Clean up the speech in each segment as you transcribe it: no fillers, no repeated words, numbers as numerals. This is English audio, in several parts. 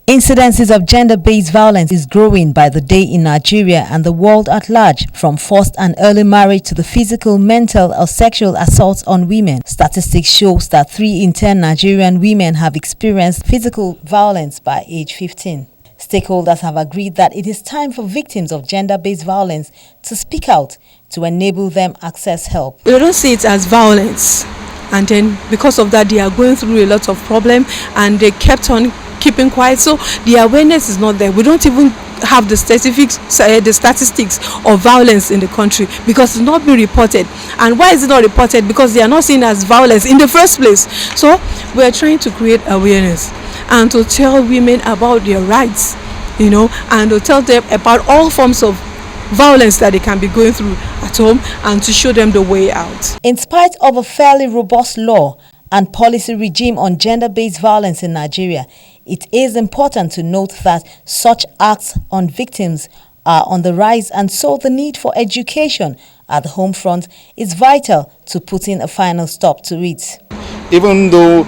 Incidences of gender-based violence is growing by the day in Nigeria and the world at large, from forced and early marriage to the physical, mental or sexual assaults on women. Statistics shows that 3 in 10 Nigerian women have experienced physical violence by age 15. Stakeholders have agreed that it is time for victims of gender-based violence to speak out to enable them access help. They don't see it as violence, and then because of that they are going through a lot of problem and they kept on keeping quiet, so the awareness is not there. We don't even have the statistics of violence in the country because it's not being reported. And why is it not reported? Because they are not seen as violence in the first place. So we are trying to create awareness and to tell women about their rights, and to tell them about all forms of violence that they can be going through at home and to show them the way out. In spite of a fairly robust law and policy regime on gender-based violence in Nigeria, it is important to note that such acts on victims are on the rise, and so the need for education at the home front is vital to putting a final stop to it. Even though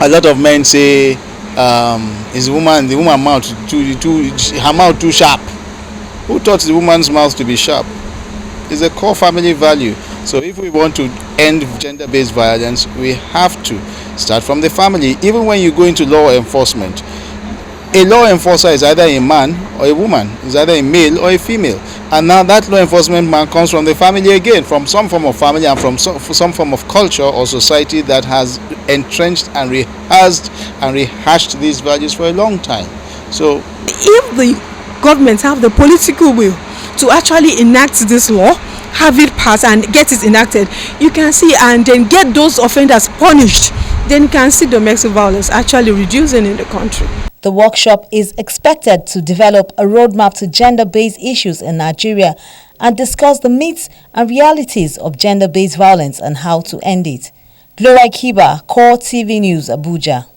a lot of men say is the woman mouth her mouth too sharp. Who taught the woman's mouth to be sharp? It's a core family value. So if we want to end gender-based violence, we have to start from the family. Even when you go into law enforcement, a law enforcer is either a man or a woman, is either a male or a female. And now that law enforcement man comes from the family again, from some form of family and from some form of culture or society that has entrenched and rehearsed and rehashed these values for a long time. So if the government have the political will to actually enact this law, have it passed and get it enacted, you can see, and then get those offenders punished, then you can see domestic violence actually reducing in the country. The workshop is expected to develop a roadmap to gender-based issues in Nigeria and discuss the myths and realities of gender-based violence and how to end it. Gloria Kiba, Core TV News, Abuja.